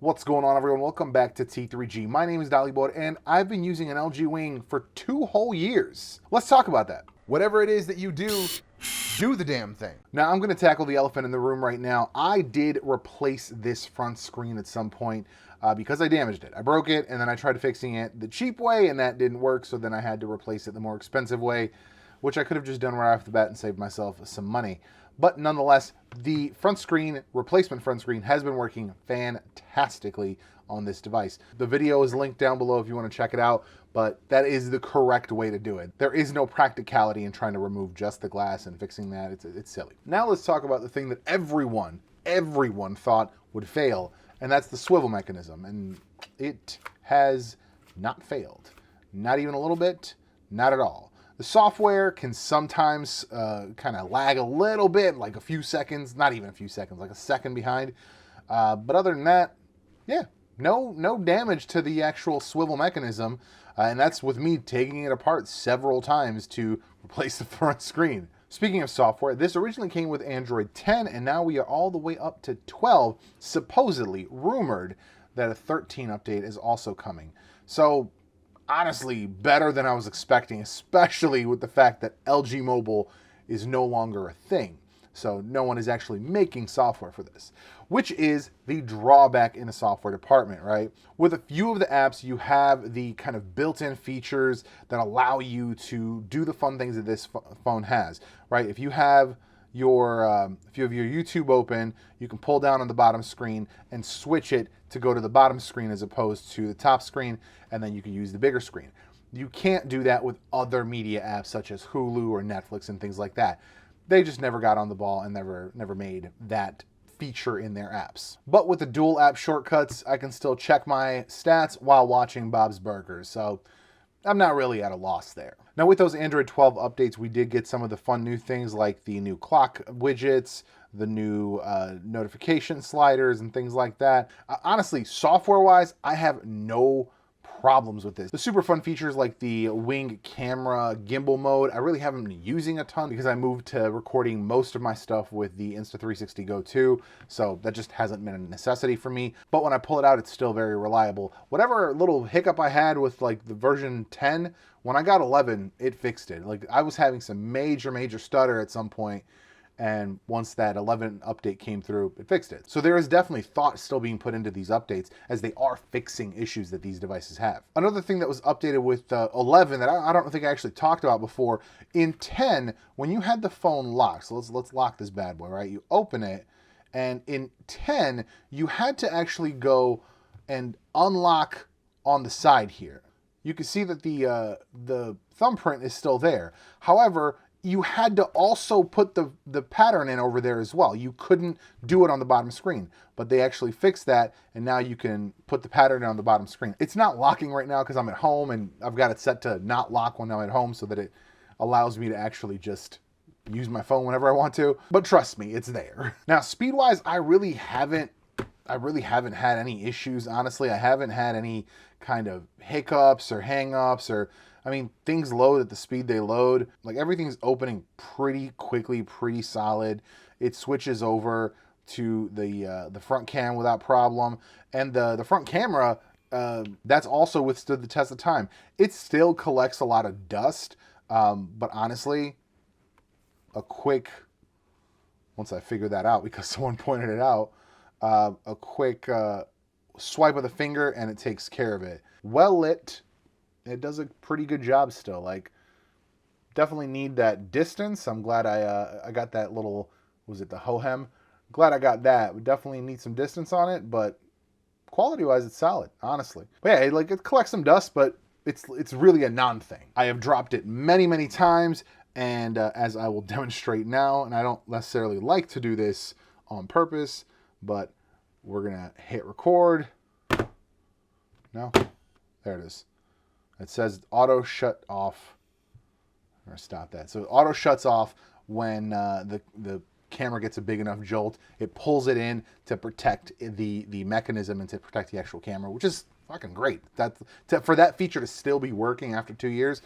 What's going on, everyone? Welcome back to T3G. My name is Dollyboard, and I've been using an LG Wing for 2 whole years. Let's talk about that. Whatever it is that you do the damn thing. Now, I'm going to tackle the elephant in the room right now. I did replace this front screen at some point because I damaged it. I broke it, and then I tried fixing it the cheap way, and that didn't work, so then I had to replace it the more expensive way, which I could have just done right off the bat and saved myself some money. But nonetheless, the front screen, replacement front screen, has been working fantastically on this device. The video is linked down below if you want to check it out, but that is the correct way to do it. There is no practicality in trying to remove just the glass and fixing that. It's silly. Now let's talk about the thing that everyone thought would fail, and that's the swivel mechanism. And it has not failed. Not even a little bit, not at all. The software can sometimes kind of lag a little bit, like a few seconds, not even a few seconds, like a second behind. But other than that, yeah, no damage to the actual swivel mechanism. And that's with me taking it apart several times to replace the front screen. Speaking of software, this originally came with Android 10, and now we are all the way up to 12, supposedly rumored that a 13 update is also coming. So honestly, better than I was expecting, especially with the fact that LG Mobile is no longer a thing. So no one is actually making software for this, which is the drawback in the software department, right? With a few of the apps, you have the kind of built-in features that allow you to do the fun things that this phone has, right? If you have your YouTube open, you can pull down on the bottom screen and switch it to go to the bottom screen as opposed to the top screen, and then you can use the bigger screen. You can't do that with other media apps such as Hulu or Netflix and things like that. They just never got on the ball and never made that feature in their apps. But with the dual app shortcuts, I can still check my stats while watching Bob's Burgers, so I'm not really at a loss there. Now with those Android 12 updates, we did get some of the fun new things like the new clock widgets, the new notification sliders and things like that. Honestly, software-wise, I have no problems with this. The super fun features like the Wing camera gimbal mode, I really haven't been using a ton because I moved to recording most of my stuff with the Insta360 Go 2, so that just hasn't been a necessity for me. But when I pull it out, it's still very reliable. Whatever little hiccup I had with like the version 10, when I got 11, it fixed it. Like I was having some major stutter at some point, and once that 11 update came through, it fixed it. So there is definitely thought still being put into these updates as they are fixing issues that these devices have. Another thing that was updated with 11 that I don't think I actually talked about before, in 10, when you had the phone locked, so let's lock this bad boy, right? You open it, and in 10, you had to actually go and unlock on the side here. You can see that the thumbprint is still there. However, you had to also put the pattern in over there as well. You couldn't do it on the bottom screen, but they actually fixed that, and now you can put the pattern on the bottom screen. It's not locking right now because I'm at home, and I've got it set to not lock when I'm at home so that it allows me to actually just use my phone whenever I want to. But trust me, it's there. Now, speed-wise, I really haven't had any issues, honestly. I haven't had any kind of hiccups or hang-ups or, I mean, things load at the speed they load. Like everything's opening pretty quickly, pretty solid. It switches over to the front cam without problem. And the front camera, that's also withstood the test of time. It still collects a lot of dust, but honestly, once I figured that out because someone pointed it out, a quick swipe of the finger and it takes care of it. Well lit, it does a pretty good job still. Like, definitely need that distance. I'm glad I got that little, was it the Hohem? Glad I got that. We definitely need some distance on it, but quality-wise, it's solid, honestly. But yeah, like it collects some dust, but it's really a non-thing. I have dropped it many times, and as I will demonstrate now, and I don't necessarily like to do this on purpose, but we're gonna hit record. No, there it is. It says auto shut off. I'm gonna stop that. So auto shuts off when the camera gets a big enough jolt. It pulls it in to protect the mechanism and to protect the actual camera, which is fucking great. For that feature to still be working after 2 years,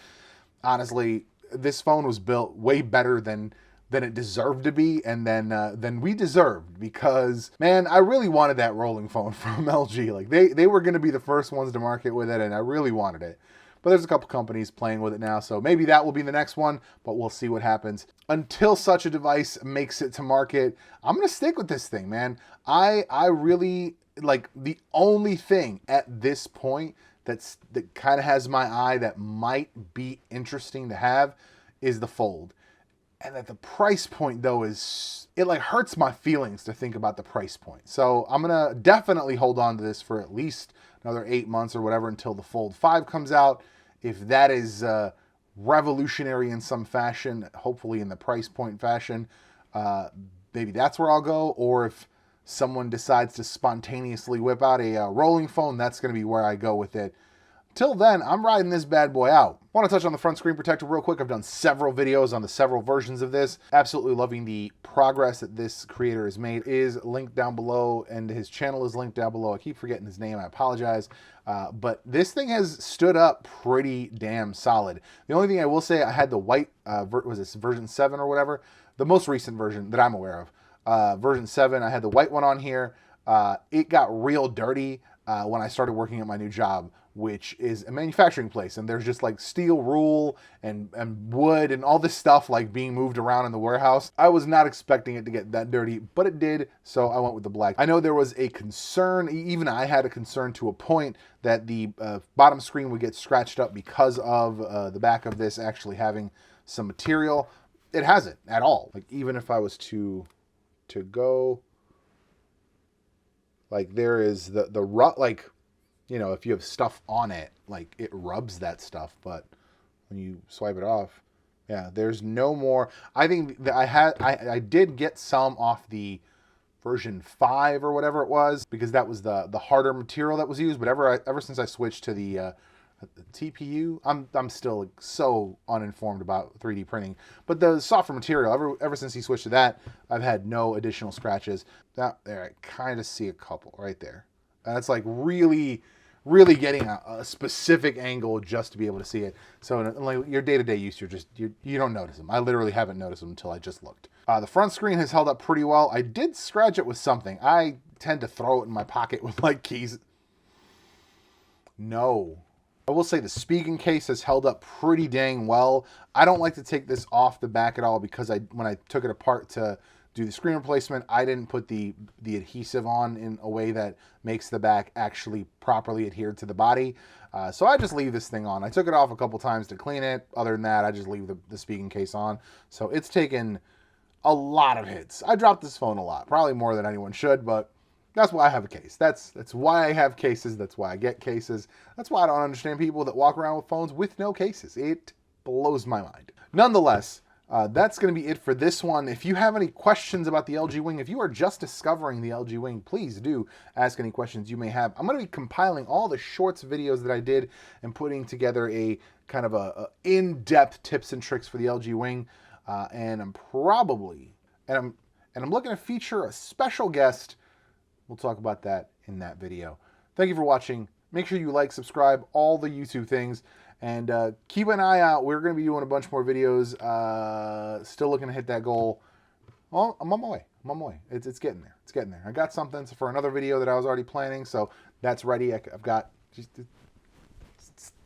honestly, this phone was built way better than than it deserved to be, and than we deserved, because man, I really wanted that rolling phone from LG. Like they were going to be the first ones to market with it, and I really wanted it. But there's a couple companies playing with it now, so maybe that will be the next one, but we'll see what happens. Until such a device makes it to market, I'm going to stick with this thing, man. I really, like, the only thing at this point that kind of has my eye that might be interesting to have is the Fold. And at the price point, though, it like hurts my feelings to think about the price point. So I'm going to definitely hold on to this for at least another 8 months or whatever until the Fold 5 comes out. If that is revolutionary in some fashion, hopefully in the price point fashion, maybe that's where I'll go. Or if someone decides to spontaneously whip out a rolling phone, that's going to be where I go with it. Till then, I'm riding this bad boy out. I want to touch on the front screen protector real quick. I've done several videos on the several versions of this. Absolutely loving the progress that this creator has made. It is linked down below, and his channel is linked down below. I keep forgetting his name. I apologize. But this thing has stood up pretty damn solid. The only thing I will say, I had the white, was this version 7 or whatever? The most recent version that I'm aware of. Version 7, I had the white one on here. It got real dirty when I started working at my new job, which is a manufacturing place, and there's just like steel rule and wood and all this stuff like being moved around in the warehouse. I was not expecting it to get that dirty, but it did, so I went with the black. I know there was a concern, even I had a concern to a point, that the bottom screen would get scratched up because of the back of this actually having some material. It hasn't at all. Like, even if I was to go, like, there is the rut, like, you know, if you have stuff on it, like, it rubs that stuff, but when you swipe it off, yeah, there's no more. I think that I did get some off the version 5 or whatever it was, because that was the harder material that was used, but ever since I switched to the TPU, I'm still like so uninformed about 3D printing, but the softer material, ever since he switched to that, I've had no additional scratches. Now, there, I kind of see a couple right there. That's like really getting a specific angle just to be able to see it. So like your day-to-day use, you don't notice them. I literally haven't noticed them until I just looked. The front screen has held up pretty well. I did scratch it with something. I tend to throw it in my pocket with like keys. No. I will say the speaking case has held up pretty dang well. I don't like to take this off the back at all, because when I took it apart to do the screen replacement, I didn't put the adhesive on in a way that makes the back actually properly adhered to the body. So I just leave this thing on. I took it off a couple times to clean it. Other than that, I just leave the speaking case on. So it's taken a lot of hits. I dropped this phone a lot, probably more than anyone should, but that's why I have a case. That's why I have cases. That's why I get cases. That's why I don't understand people that walk around with phones with no cases. It blows my mind. Nonetheless, that's going to be it for this one. If you have any questions about the LG Wing, if you are just discovering the LG Wing, please do ask any questions you may have. I'm going to be compiling all the shorts videos that I did and putting together a kind of a in-depth tips and tricks for the LG Wing. And I'm looking to feature a special guest. We'll talk about that in that video. Thank you for watching. Make sure you like, subscribe, all the YouTube things. And keep an eye out. We're going to be doing a bunch more videos. Still looking to hit that goal. Well, I'm on my way. It's getting there. It's getting there. I got something for another video that I was already planning, so that's ready. I've got... Just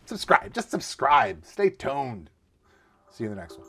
subscribe. Just subscribe. Stay tuned. See you in the next one.